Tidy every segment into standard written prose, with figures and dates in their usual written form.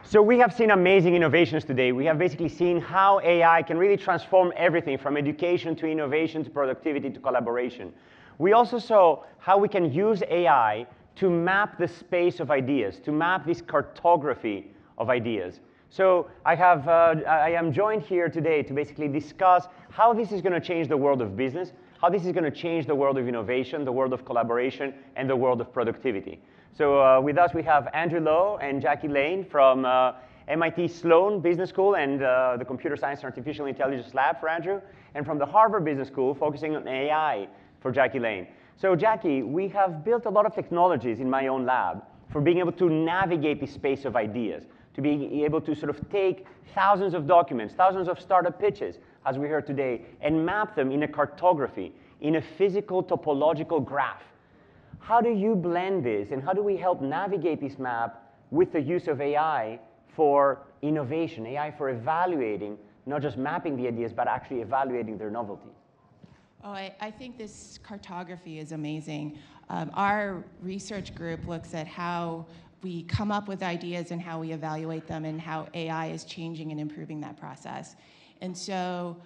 So we have seen amazing innovations today. We have basically seen how AI can really transform everything from education to innovation to productivity to collaboration. We also saw how we can use AI to map the space of ideas, to map this cartography of ideas. So I am joined here today to basically discuss how this is going to change the world of business, how this is going to change the world of innovation, the world of collaboration, and the world of productivity. So with us we have Andrew Lo and Jackie Lane from MIT Sloan Business School and the Computer Science and Artificial Intelligence Lab for Andrew, and from the Harvard Business School focusing on AI for Jackie Lane. So Jackie, we have built a lot of technologies in my own lab for being able to navigate the space of ideas, to be able to sort of take thousands of documents, thousands of startup pitches, as we heard today, and map them in a cartography, in a physical topological graph. How do you blend this, and how do we help navigate this map with the use of AI for innovation, AI for evaluating, not just mapping the ideas, but actually evaluating their novelty? Oh, I think this cartography is amazing. Our research group looks at how we come up with ideas and how we evaluate them and how AI is changing and improving that process. And so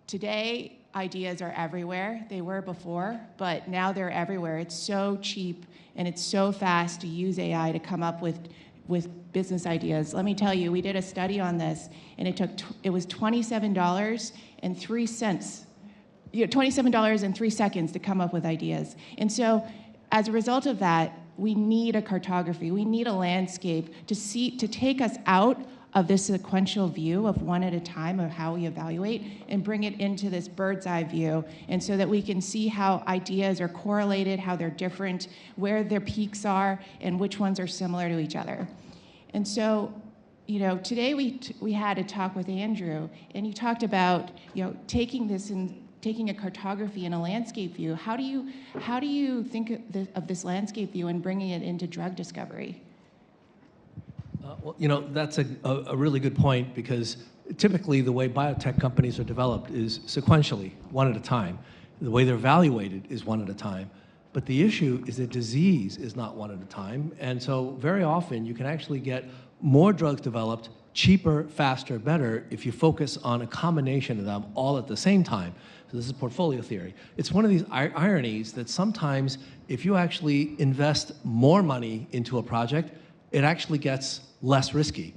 today, ideas are everywhere. They were before, but now they're everywhere. It's so cheap and it's so fast to use AI to come up with business ideas. Let me tell you, we did a study on this, and it was $27.03. $27.03 to come up with ideas. And so as a result of that, we need a cartography. We need a landscape to take us out of this sequential view of one at a time of how we evaluate and bring it into this bird's eye view, and so that we can see how ideas are correlated, how they're different, where their peaks are, and which ones are similar to each other. And so, today we had a talk with Andrew, and he talked about, taking this and taking a cartography and a landscape view. How do you think of this landscape view and bringing it into drug discovery? That's a really good point, because typically the way biotech companies are developed is sequentially, one at a time. The way they're evaluated is one at a time. But the issue is that disease is not one at a time. And so very often you can actually get more drugs developed cheaper, faster, better if you focus on a combination of them all at the same time. So this is portfolio theory. It's one of these ironies that sometimes if you actually invest more money into a project, it actually gets less risky.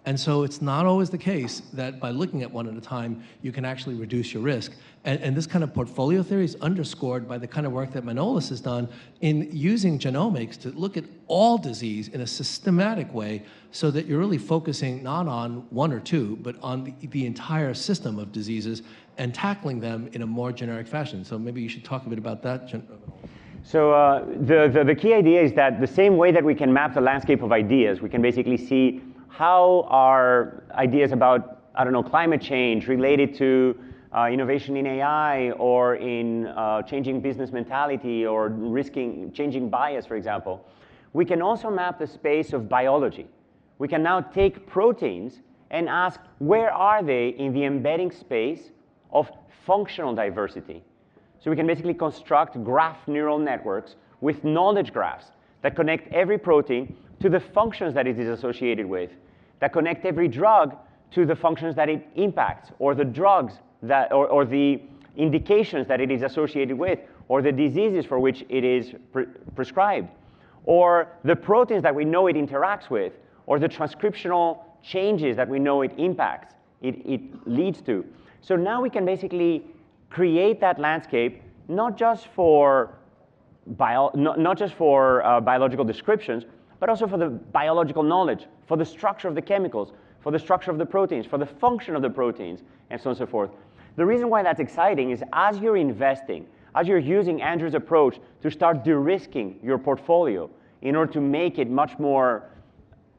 And so it's not always the case that by looking at one at a time, you can actually reduce your risk. And this kind of portfolio theory is underscored by the kind of work that Manolis has done in using genomics to look at all disease in a systematic way, so that you're really focusing not on one or two, but on the entire system of diseases and tackling them in a more generic fashion. So maybe you should talk a bit about that. So the key idea is that the same way that we can map the landscape of ideas, we can basically see how are ideas about, climate change related to innovation in AI or in changing business mentality or changing bias, for example. We can also map the space of biology. We can now take proteins and ask, where are they in the embedding space of functional diversity? So we can basically construct graph neural networks with knowledge graphs that connect every protein to the functions that it is associated with, that connect every drug to the functions that it impacts, or the drugs that, or the indications that it is associated with, or the diseases for which it is prescribed, or the proteins that we know it interacts with, or the transcriptional changes that we know it impacts, it leads to. So now we can basically create that landscape, not just for biological descriptions, but also for the biological knowledge, for the structure of the chemicals, for the structure of the proteins, for the function of the proteins, and so on and so forth. The reason why that's exciting is as you're investing, as you're using Andrew's approach to start de-risking your portfolio in order to make it much more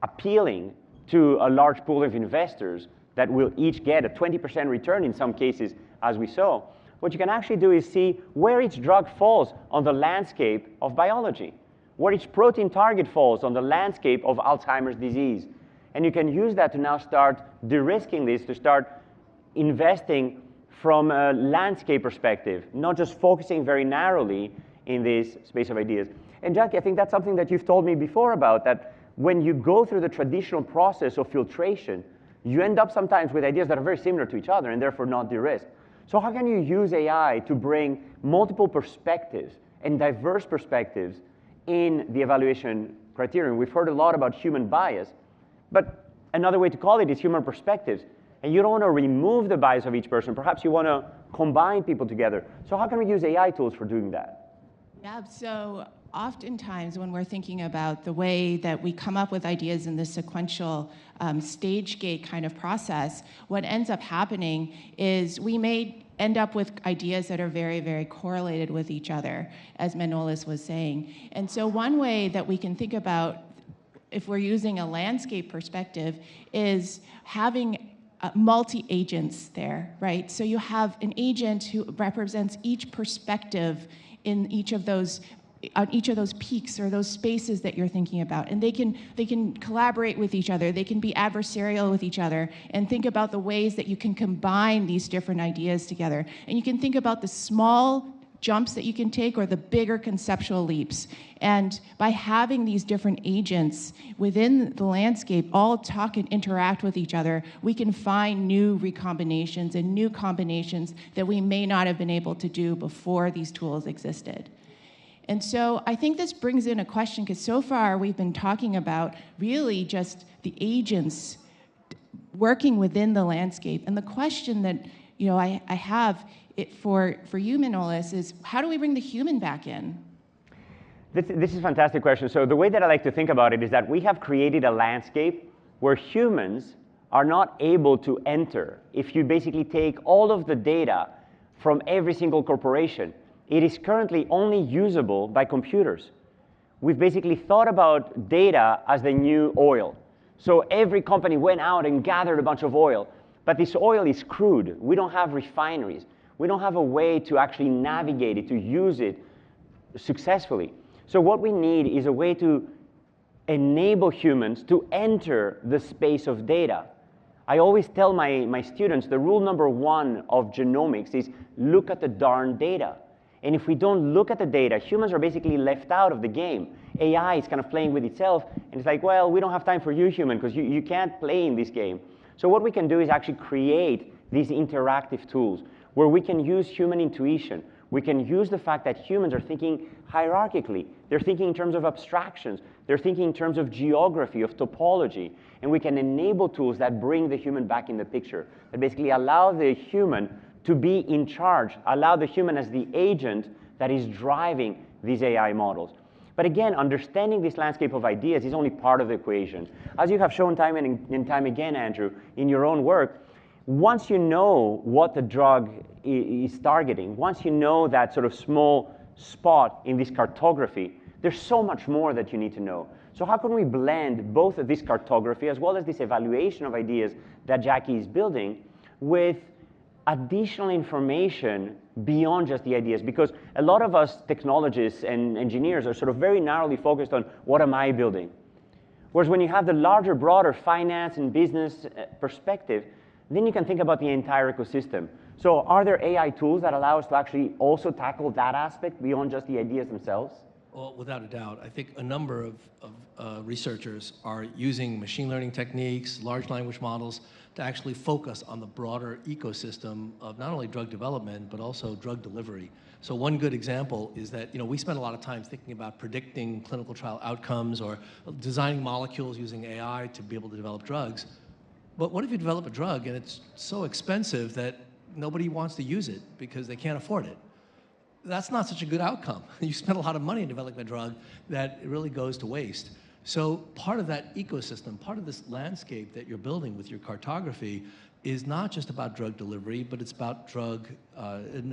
appealing to a large pool of investors that will each get a 20% return in some cases, as we saw, what you can actually do is see where each drug falls on the landscape of biology, where each protein target falls on the landscape of Alzheimer's disease. And you can use that to now start de-risking this, to start investing from a landscape perspective, not just focusing very narrowly in this space of ideas. And Jackie, I think that's something that you've told me before about, that when you go through the traditional process of filtration, you end up sometimes with ideas that are very similar to each other and therefore not de-risked. So how can you use AI to bring multiple perspectives and diverse perspectives in the evaluation criterion? We've heard a lot about human bias, but another way to call it is human perspectives. And you don't want to remove the bias of each person. Perhaps you want to combine people together. So how can we use AI tools for doing that? Yeah, so oftentimes when we're thinking about the way that we come up with ideas in this sequential stage gate kind of process, what ends up happening is we may end up with ideas that are very, very correlated with each other, as Manolis was saying. And so one way that we can think about, if we're using a landscape perspective, is having multi-agents there, right? So you have an agent who represents each perspective in each of those peaks or those spaces that you're thinking about, and they can collaborate with each other. They can be adversarial with each other, and think about the ways that you can combine these different ideas together. And you can think about the small jumps that you can take or the bigger conceptual leaps. And by having these different agents within the landscape all talk and interact with each other, we can find new recombinations and new combinations that we may not have been able to do before these tools existed. And so I think this brings in a question, because so far we've been talking about really just the agents working within the landscape. And the question that I have for you, Manolis, is how do we bring the human back in? This is a fantastic question. So the way that I like to think about it is that we have created a landscape where humans are not able to enter. If you basically take all of the data from every single corporation, it is currently only usable by computers. We've basically thought about data as the new oil. So every company went out and gathered a bunch of oil, but this oil is crude. We don't have refineries. We don't have a way to actually navigate it, to use it successfully. So what we need is a way to enable humans to enter the space of data. I always tell my students the rule number one of genomics is look at the darn data. And if we don't look at the data, humans are basically left out of the game. AI is kind of playing with itself, and it's like, well, we don't have time for you, human, because you can't play in this game. So what we can do is actually create these interactive tools where we can use human intuition. We can use the fact that humans are thinking hierarchically. They're thinking in terms of abstractions. They're thinking in terms of geography, of topology. And we can enable tools that bring the human back in the picture, that basically allow the human to be in charge, allow the human as the agent that is driving these AI models. But again, understanding this landscape of ideas is only part of the equation. As you have shown time and time again, Andrew, in your own work, once you know what the drug is targeting, once you know that sort of small spot in this cartography, there's so much more that you need to know. So how can we blend both of this cartography as well as this evaluation of ideas that Jackie is building with additional information beyond just the ideas? Because a lot of us technologists and engineers are sort of very narrowly focused on what am I building? Whereas when you have the larger, broader finance and business perspective, then you can think about the entire ecosystem. So are there AI tools that allow us to actually also tackle that aspect beyond just the ideas themselves? Well, without a doubt. I think a number of researchers are using machine learning techniques, large language models, to actually focus on the broader ecosystem of not only drug development, but also drug delivery. So one good example is that we spend a lot of time thinking about predicting clinical trial outcomes or designing molecules using AI to be able to develop drugs. But what if you develop a drug and it's so expensive that nobody wants to use it because they can't afford it? That's not such a good outcome. You spend a lot of money in developing a drug that it really goes to waste. So part of that ecosystem, part of this landscape that you're building with your cartography is not just about drug delivery, but it's about drug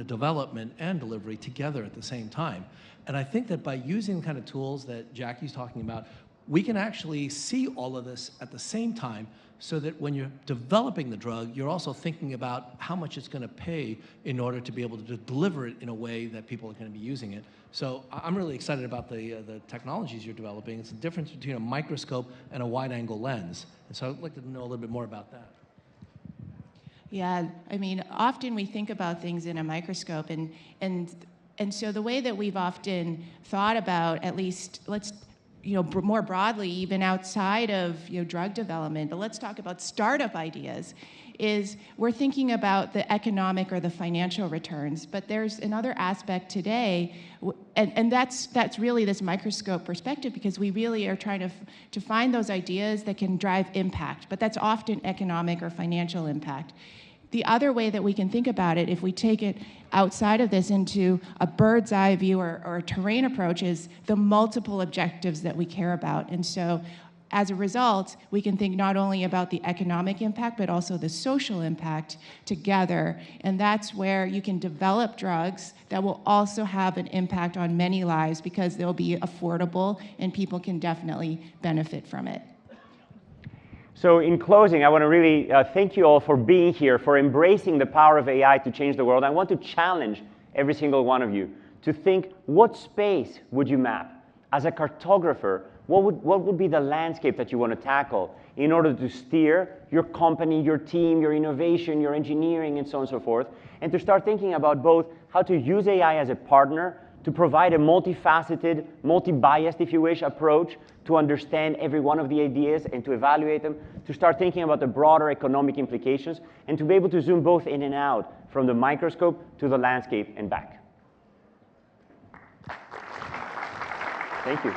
development and delivery together at the same time. And I think that by using the kind of tools that Jackie's talking about, we can actually see all of this at the same time, so that when you're developing the drug, you're also thinking about how much it's going to pay in order to be able to deliver it in a way that people are going to be using it. So I'm really excited about the technologies you're developing. It's the difference between a microscope and a wide-angle lens. And so I'd like to know a little bit more about that. Yeah, I mean, often we think about things in a microscope, and so the way that we've often thought about, at least more broadly, even outside of drug development, but let's talk about startup ideas, is we're thinking about the economic or the financial returns, but there's another aspect today, and that's really this microscope perspective, because we really are trying to find those ideas that can drive impact, but that's often economic or financial impact. The other way that we can think about it, if we take it outside of this into a bird's eye view or a terrain approach, is the multiple objectives that we care about. And so as a result, we can think not only about the economic impact, but also the social impact together. And that's where you can develop drugs that will also have an impact on many lives, because they'll be affordable and people can definitely benefit from it. So in closing, I want to really thank you all for being here, for embracing the power of AI to change the world. I want to challenge every single one of you to think, what space would you map? As a cartographer, what would be the landscape that you want to tackle in order to steer your company, your team, your innovation, your engineering, and so on and so forth, and to start thinking about both how to use AI as a partner to provide a multifaceted, multi-biased, if you wish, approach to understand every one of the ideas and to evaluate them, to start thinking about the broader economic implications, and to be able to zoom both in and out from the microscope to the landscape and back. Thank you.